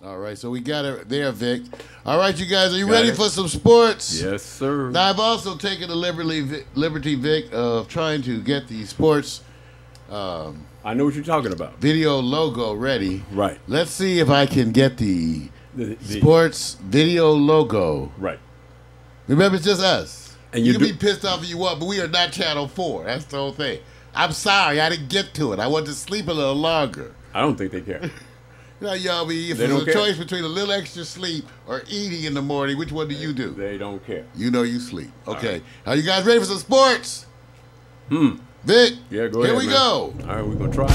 All right, so we got it there, Vic. All right, you guys, are you ready for some sports? Yes, sir. Now, I've also taken the liberty, Vic, of trying to get the sports I know what you're talking about. video logo ready. Right. Let's see if I can get the sports video logo. Right. Remember, it's just us. And you can be pissed off if you want, but we are not Channel 4. That's the whole thing. I'm sorry, I didn't get to it. I wanted to sleep a little longer. I don't think they care. You know, y'all be, if They there's a don't care. choice between a little extra sleep or eating in the morning, which one do you do? They don't care. You know you sleep. Okay. Right. Are you guys ready for some sports? Vic? Yeah, go Here ahead, we man. go. All right, we're going to try.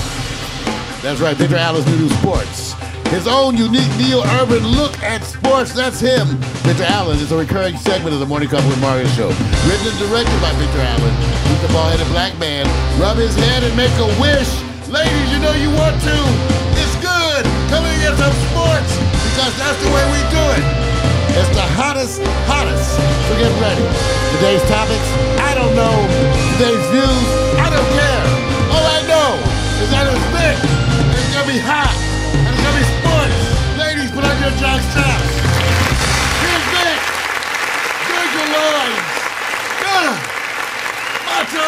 That's right, Victor Allen's new sports. His own unique neo-urban look at sports. That's him. Victor Allen is a recurring segment of the Morning Couple with Mario show. Written and directed by Victor Allen. He's the bald-headed black man. Rub his head and make a wish. Ladies, you know you want to. It's good. Come and get some sports because that's the way we do it. It's the hottest. So get ready. Today's topics, I don't know. Today's views, I don't care. All I know is that it's thick, and it's gonna be hot, and it's gonna be sports. Ladies, put on your jock straps. Here's Vic. Good your loins. Good. Macho.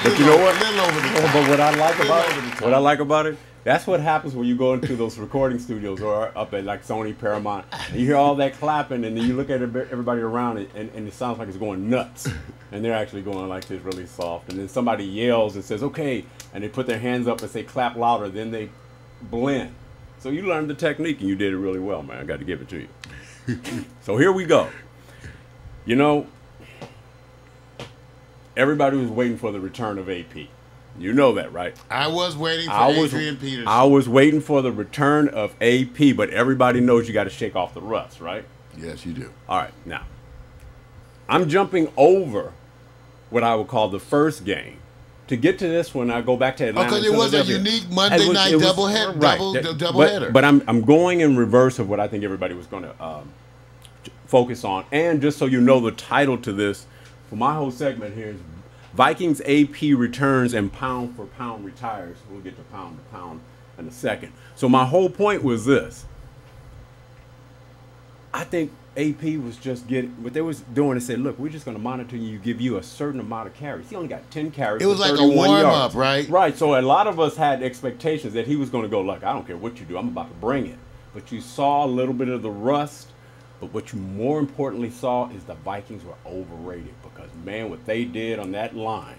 But you know what? Little over the top. But what I like Little about over the it, top. what I like about it, that's what happens when you go into those recording studios or up at like Sony, Paramount, and you hear all that clapping, and then you look at everybody around it, and it sounds like it's going nuts, and they're actually going like this really soft, and then somebody yells and says, okay, and they put their hands up and say clap louder, then they blend. So you learned the technique, and you did it really well, man. I got to give it to you. So here we go. You know, everybody was waiting for the return of AP. You know that, right? I was waiting for Adrian Peterson. I was waiting for the return of AP, but everybody knows you got to shake off the rust, right? Yes, you do. All right, now, I'm jumping over what I would call the first game. To get to this one, I go back to Atlanta. Because it was a unique Monday night doubleheader. But I'm going in reverse of what I think everybody was going to focus on. And just so you know, the title to this, for my whole segment here, is Vikings AP returns and pound for pound retires. We'll get to pound in a second. So my whole point was this. I think AP was just getting, what they was doing is say, look, we're just going to monitor you, give you a certain amount of carries. He only got 10 carries. It was like a warm-up, right? Right. So a lot of us had expectations that he was going to go, look, I don't care what you do, I'm about to bring it. But you saw a little bit of the rust. But what you more importantly saw is the Vikings were overrated because, man, what they did on that line,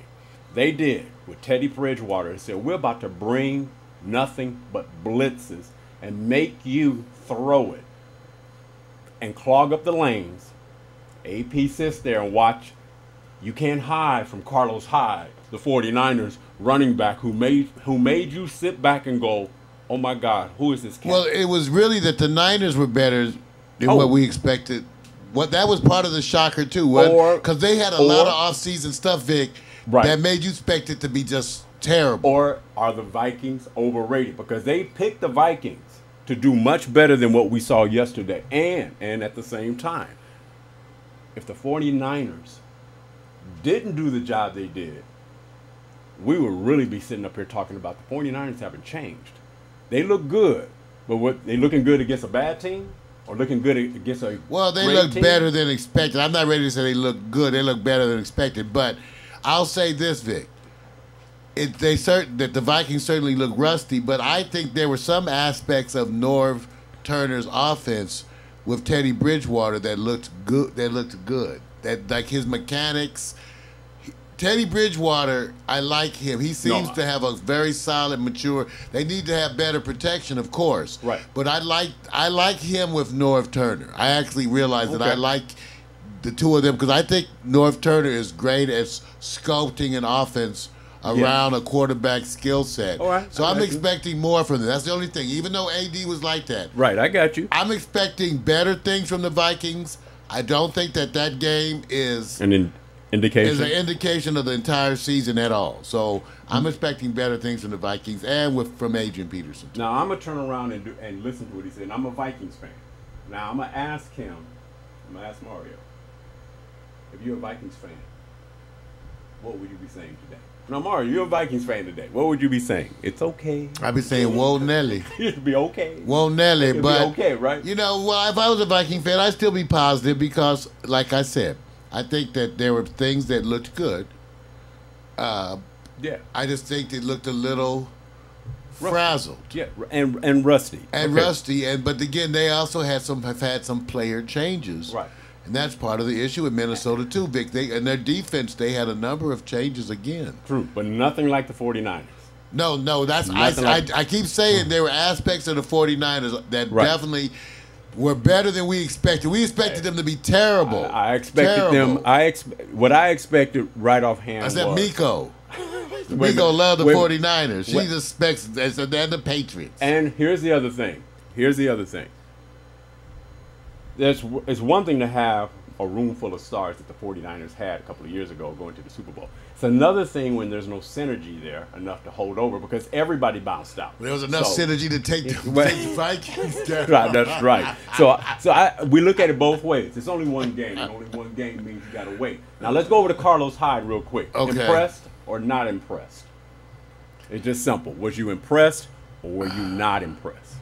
they did with Teddy Bridgewater. They said, we're about to bring nothing but blitzes and make you throw it and clog up the lanes. AP sits there and watch. You can't hide from Carlos Hyde, the 49ers running back who made you sit back and go, oh, my God, who is this cat? Well, it was really that the Niners were better than what we expected. That was part of the shocker too, because they had a lot of off-season stuff, Vic, that made you expect it to be just terrible. Or are the Vikings overrated? Because they picked the Vikings to do much better than what we saw yesterday. And at the same time, if the 49ers didn't do the job they did, we would really be sitting up here talking about the 49ers haven't changed. They look good, but what they looking good against a bad team? Or looking good against a they look better than expected. I'm not ready to say they look good. They look better than expected. But I'll say this, Vic. That the Vikings certainly look rusty, but I think there were some aspects of Norv Turner's offense with Teddy Bridgewater that looked good. That like his mechanics. Teddy Bridgewater, I like him. He seems to have a very solid, mature. They need to have better protection, of course. Right. But I like him with Norv Turner. I actually realized that I like the two of them because I think Norv Turner is great at sculpting an offense around a quarterback skill set. All right. So I'm expecting more from them. That's the only thing. Even though AD was like that. Right, I got you. I'm expecting better things from the Vikings. I don't think that game is an indication of the entire season at all. So I'm expecting better things from the Vikings and from Adrian Peterson. Now I'm gonna turn around and listen to what he said. And I'm a Vikings fan. Now I'm gonna ask him. I'm gonna ask Mario. If you're a Vikings fan, what would you be saying today? Now, Mario, you're a Vikings fan today. What would you be saying? It's okay. I'd be saying, whoa, Nelly. It'd be okay. Whoa, Nelly. It'd but, be okay, right? You know, well, if I was a Viking fan, I'd still be positive because, like I said, I think that there were things that looked good. Yeah. I just think they looked a little frazzled. Yeah, and rusty. And okay. rusty, but again, they also have had some player changes. Right. And that's part of the issue with Minnesota too, Vic. In their defense, they had a number of changes again. True, but nothing like the 49ers. No, that's I keep saying there were aspects of the 49ers that definitely were better than we expected. We expected them to be terrible. I expected them. What I expected right offhand. I said was, Miko. Miko loved the 49ers. She expects they're the Patriots. And here's the other thing. It's one thing to have a room full of stars that the 49ers had a couple of years ago going to the Super Bowl. It's another thing when there's no synergy there enough to hold over because everybody bounced out. There was enough synergy to take the Vikings down. Right, that's right. So we look at it both ways. It's only one game, and only one game means you got to wait. Now let's go over to Carlos Hyde real quick. Okay. Impressed or not impressed? It's just simple. Was you impressed or were you not impressed?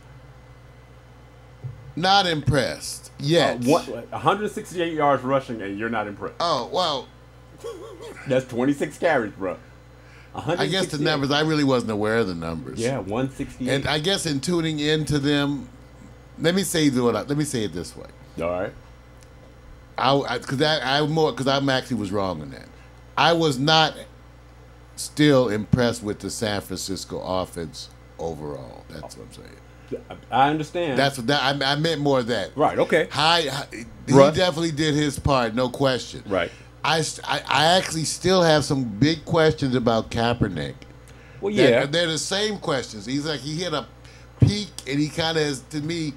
Not impressed yet. 168 yards rushing and you're not impressed. Oh, well. That's 26 carries, bro. I guess the numbers, I really wasn't aware of the numbers. Yeah, 168. And I guess in tuning into them, let me say it this way. All right. Because I actually was wrong on that. I was not still impressed with the San Francisco offense overall. That's what I'm saying. I understand. That's what I meant more of that. Right. Okay. He definitely did his part, no question. Right. I actually still have some big questions about Kaepernick. Well, yeah. They're the same questions. He hit a peak, and he kind of has, to me,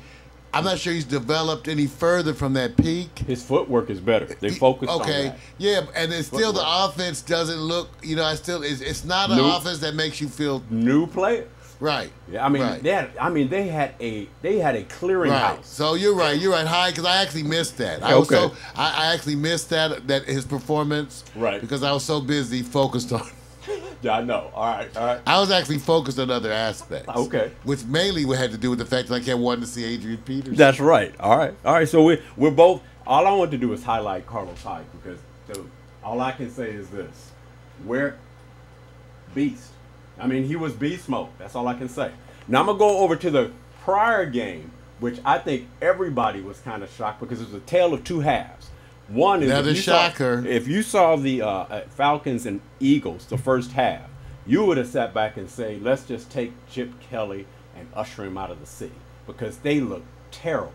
I'm not sure he's developed any further from that peak. His footwork is better. They focus on that. Okay, yeah, and it's still the offense doesn't look, it's not an offense that makes you feel. New players. Right. Yeah, they had a clearinghouse. Right. So you're right, High, because I actually missed that. I actually missed that his performance. Right. Because I was so busy focused on. Yeah, I know. All right. I was actually focused on other aspects. Okay. Which mainly had to do with the fact that I kept wanting to see Adrian Peterson. That's right. All right. So we're both. All I want to do is highlight Carlos Hyde because all I can say is this: we're beast. I mean, he was beast mode. That's all I can say. Now I'm gonna go over to the prior game, which I think everybody was kind of shocked because it was a tale of two halves. One is if you saw the Falcons and Eagles the first half, you would have sat back and say, let's just take Chip Kelly and usher him out of the city because they looked terrible.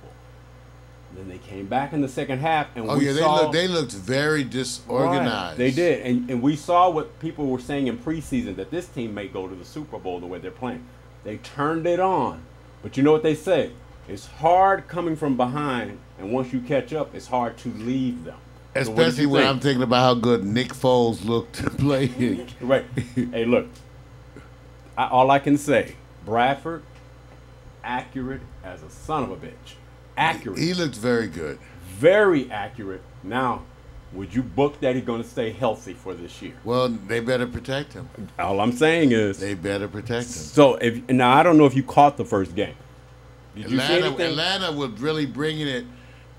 And then they came back in the second half, and they looked very disorganized. Right, they did, and we saw what people were saying in preseason that this team may go to the Super Bowl the way they're playing. They turned it on, but you know what they say? It's hard coming from behind, and once you catch up, it's hard to leave them. Especially when I'm thinking about how good Nick Foles looked playing. Right. Hey, look. All I can say, Bradford, accurate as a son of a bitch. Accurate. He looked very good. Very accurate. Now, would you book that he's going to stay healthy for this year? Well, they better protect him. All I'm saying is they better protect him. So now I don't know if you caught the first game. Did you see anything? Atlanta was really bringing it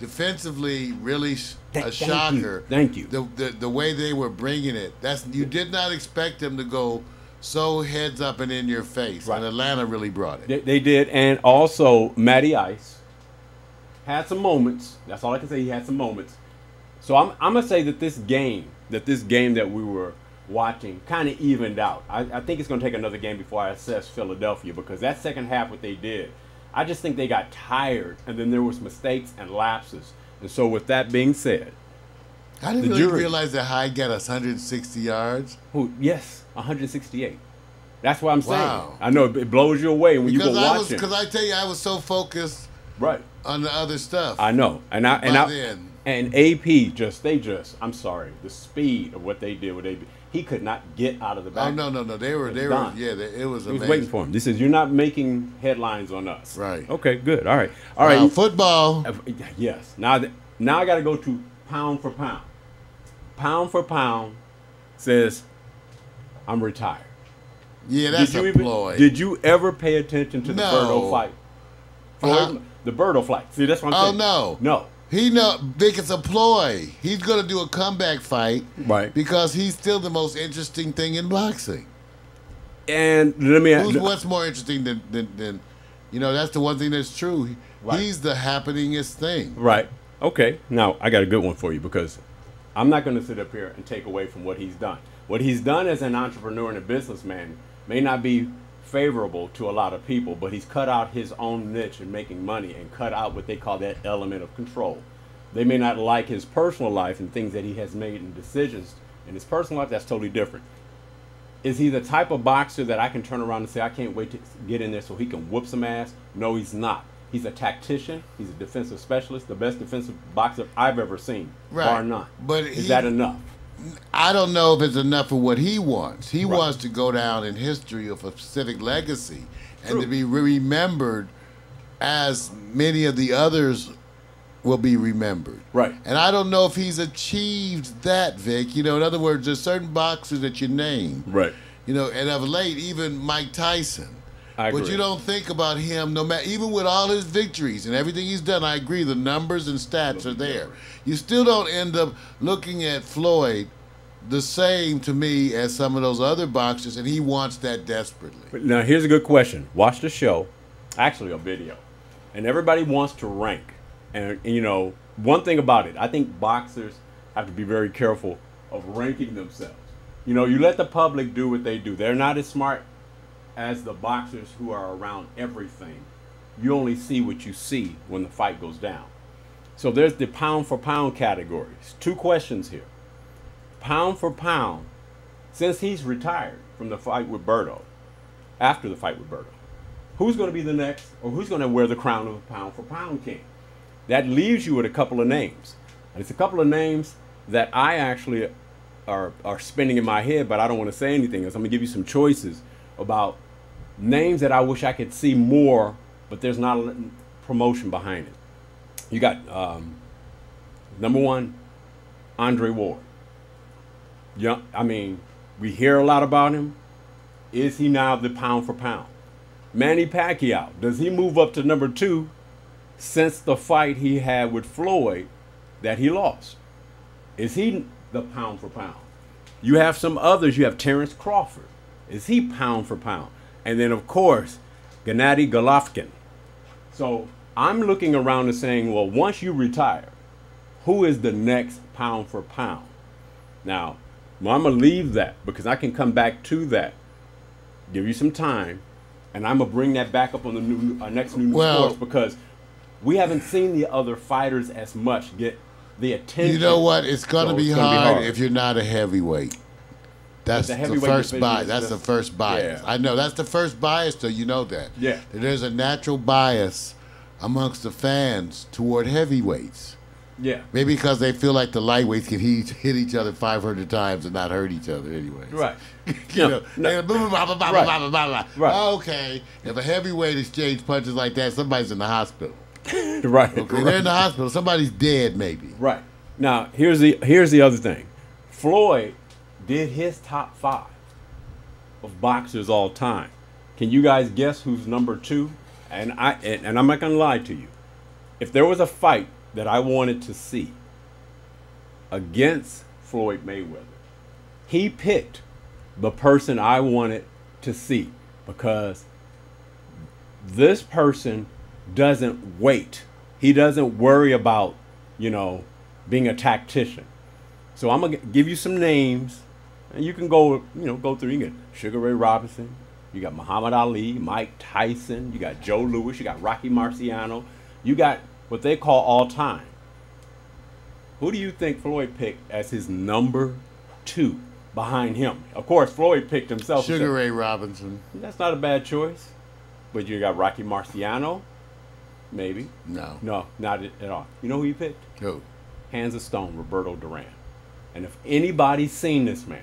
defensively. Really a shocker. Thank you. The way they were bringing it. You did not expect them to go so heads up and in your face. Right. And Atlanta really brought it. They did, and also Matty Ice had some moments. That's all I can say. He had some moments. So I'm gonna say that this game that we were watching kind of evened out. I think it's gonna take another game before I assess Philadelphia because that second half, what they did, I just think they got tired, and then there was mistakes and lapses. And so with that being said, I didn't really realize that Hyde got us 160 yards. Yes, 168. That's what I'm saying. Wow. I know it blows you away when you go watching. Because I tell you, I was so focused. Right. On the other stuff. I know. And AP I'm sorry, the speed of what they did with AP. He could not get out of the back. Oh no. They were it was amazing. He was waiting for him. This is you're not making headlines on us. Right. Okay, good. All right. Football. Yes. Now I gotta go to pound for pound. Pound for pound, says, I'm retired. Yeah, that's a ploy. Did you ever pay attention to the No. Berto fight? The Berto fight. See, that's what I'm saying. Oh, no. No. Vic, it's a ploy. He's going to do a comeback fight. Right. Because he's still the most interesting thing in boxing. And let me ask. What's more interesting than that's the one thing that's true. Right. He's the happeningest thing. Right. Okay. Now, I got a good one for you because I'm not going to sit up here and take away from what he's done. What he's done as an entrepreneur and a businessman may not be favorable to a lot of people, but he's cut out his own niche in making money and cut out what they call that element of control. They may not like his personal life and things that he has made and decisions in his personal life. That's totally different. Is he the type of boxer that I can turn around and say, I can't wait to get in there so he can whoop some ass? No, he's not. He's a tactician. He's a defensive specialist, the best defensive boxer I've ever seen, bar none. But is that enough? I don't know if it's enough for what he wants. He wants to go down in history of a specific legacy and to be remembered as many of the others will be remembered. Right. And I don't know if he's achieved that, Vic. In other words, there's certain boxers that you name. Right. And of late, even Mike Tyson. I agree. But you don't think about him, no matter, even with all his victories and everything he's done. I agree, the numbers and stats are there. You still don't end up looking at Floyd the same to me as some of those other boxers, and he wants that desperately. Now, here's a good question. Watch the show, actually a video, and everybody wants to rank. And one thing about it, I think boxers have to be very careful of ranking themselves. You let the public do what they do. They're not as smart as the boxers who are around everything. You only see what you see when the fight goes down. So there's the pound for pound categories. 2 questions here. Pound for pound, since he's retired from the fight with Berto, after the fight with Berto, who's going to be the next, or who's going to wear the crown of a pound for pound king? That leaves you with a couple of names. And it's a couple of names that I actually are spinning in my head, but I don't want to say anything else. I'm going to give you some choices about names that I wish I could see more, but there's not a promotion behind it. You got number 1, Andre Ward. Yeah, I mean, we hear a lot about him. Is he now the pound for pound? Manny Pacquiao, does he move up to number 2 since the fight he had with Floyd that he lost? Is he the pound for pound? You have some others. You have Terrence Crawford. Is he pound for pound? And then, of course, Gennady Golovkin. So I'm looking around and saying, well, once you retire, who is the next pound for pound? Now, I'm going to leave that because I can come back to that, give you some time, and I'm going to bring that back up on the next new Sports because we haven't seen the other fighters as much get the attention. You know what? It's going to be hard if you're not a heavyweight. That's the first bias. That's the first bias. Yeah. I know that's the first bias, so you know that. Yeah. There's a natural bias amongst the fans toward heavyweights. Yeah. Maybe because they feel like the lightweights can hit each other 500 times and not hurt each other anyway. Right. Okay. If a heavyweight exchange punches like that, somebody's in the hospital. Right. Okay. They're in the hospital. Somebody's dead, maybe. Right. Now, here's the other thing. Floyd did his top 5 of boxers all time. Can you guys guess who's number 2? And I'm not gonna lie to you. If there was a fight that I wanted to see against Floyd Mayweather, he picked the person I wanted to see because this person doesn't wait. He doesn't worry about, being a tactician. So I'm gonna give you some names, and you can go through. You get Sugar Ray Robinson, you got Muhammad Ali, Mike Tyson, you got Joe Louis, you got Rocky Marciano, you got what they call all time. Who do you think Floyd picked as his number 2 behind him? Of course, Floyd picked himself. Sugar Ray Robinson. That's not a bad choice. But you got Rocky Marciano, maybe. No. No, not at all. You know who he picked? Who? Hands of Stone, Roberto Duran. And if anybody's seen this man,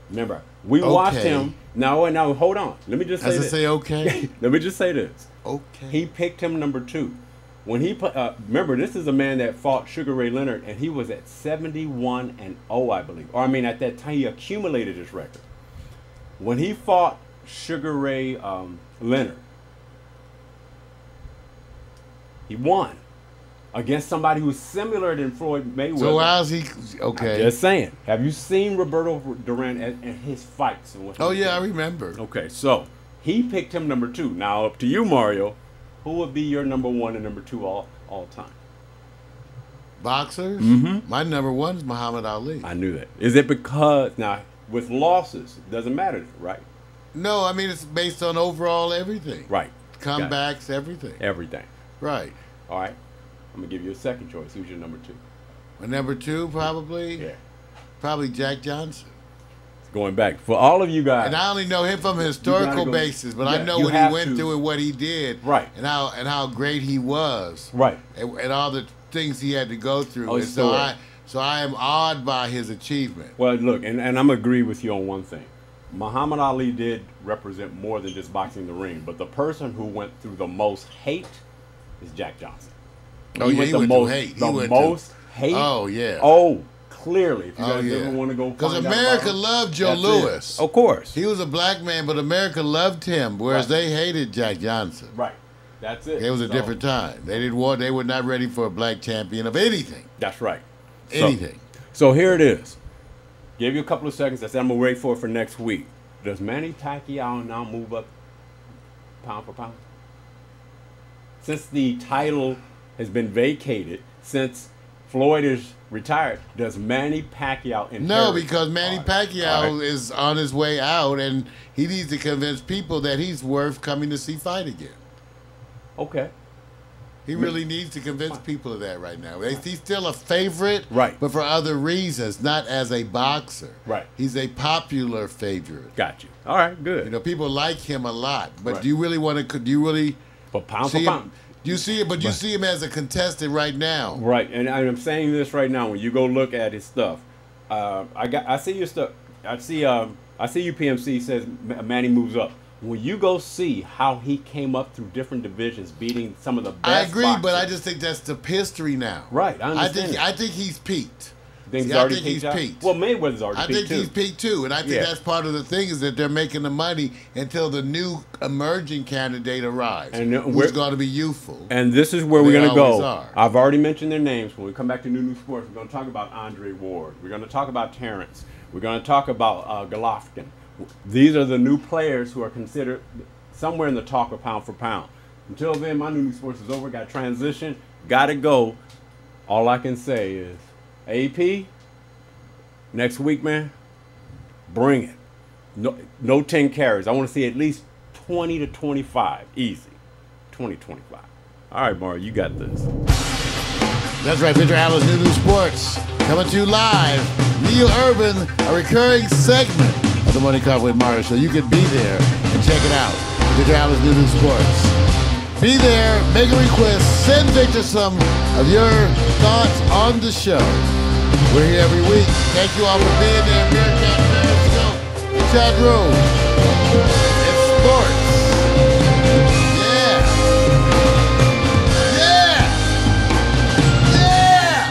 remember, we watched him. Now, hold on. Let me just say this. Does it say okay? Let me just say this. Okay. He picked him number 2. When he put, remember, this is a man that fought Sugar Ray Leonard, and he was at 71-0, I believe. Or I mean, at that time, he accumulated his record. When he fought Sugar Ray Leonard, he won against somebody who's similar than Floyd Mayweather. So how's he? Okay. I'm just saying. Have you seen Roberto Duran and his fights? And what Oh yeah, I remember. Okay, so he picked him number 2. Now up to you, Mario. Who would be your number 1 and number 2 all time? Boxers? Mm-hmm. My number 1 is Muhammad Ali. I knew that. Is it because now with losses, it doesn't matter, right? No, I mean it's based on overall everything. Right. Comebacks, everything. Everything. Right. All right. I'm gonna give you a second choice. Who's your number 2? My number 2 probably. Yeah. Probably Jack Johnson. Going back for all of you guys. And I only know him from a historical basis, but yeah, I know what he went through and what he did, right? And how great he was, right? And all the things he had to go through. Oh, and so I am awed by his achievement. Well, look, and I'm gonna agree with you on one thing. Muhammad Ali did represent more than just boxing the ring, but the person who went through the most hate is Jack Johnson. Oh, yeah, he went through hate. The most hate. Oh, yeah. Oh, clearly. If you guys ever want to go find because America loved Joe Louis. Of course. He was a black man, but America loved him, whereas they hated Jack Johnson. Right. That's it. It was a different time. They didn't want. They were not ready for a black champion of anything. That's right. Anything. So here it is. Give you a couple of seconds. I said I'm gonna wait for it for next week. Does Manny Pacquiao now move up pound for pound? Since the title has been vacated, since Floyd is retired, does Manny Pacquiao inherit? No, because Manny Pacquiao is on his way out, and he needs to convince people that he's worth coming to see fight again. Okay. He really needs to convince people of that right now. He's still a favorite, right? But for other reasons, not as a boxer. Right. He's a popular favorite. Got you. All right, good. You know, people like him a lot, but right. do you really want to? Do you really? But pound for pound. Do you see it? But you see him as a contestant right now. Right, and I'm saying this right now. When you go look at his stuff, I see your stuff. I see UPMC says Manny moves up. When you go see how he came up through different divisions, beating some of the best. I agree, boxers. but I just think that's the history now. Right, I understand. I think he's peaked. I think he's peaked. Well, Mayweather's already peaked too. I think he's peaked too, and I think that's part of the thing is that they're making the money until the new emerging candidate arrives, and who's going to be youthful. And this is where we're going to go. Are. I've already mentioned their names. When we come back to New Sports, we're going to talk about Andre Ward. We're going to talk about Terrence. We're going to talk about Golovkin. These are the new players who are considered somewhere in the talk of pound for pound. Until then, my New Sports is over. Got transition. Got to go. All I can say is, AP, next week, man, bring it. No 10 carries. I want to see at least 20 to 25. Easy. 20, 25. All right, Mario, you got this. That's right, Victor Allen's New Sports. Coming to you live. Neil Urban, a recurring segment of the Money Cover with Mario Show. You can be there and check it out. Victor Allen's New Sports. Be there, make a request, send Victor some of your thoughts on the show. We're here every week. Thank you all for being there. Meerkat, Periscope, chat room. It's sports. Yeah. Yeah. Yeah.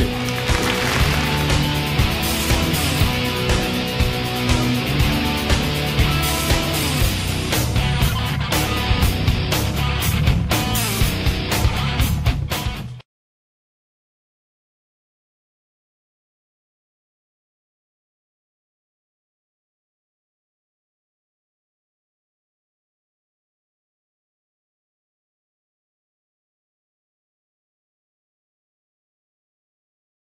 Whoa.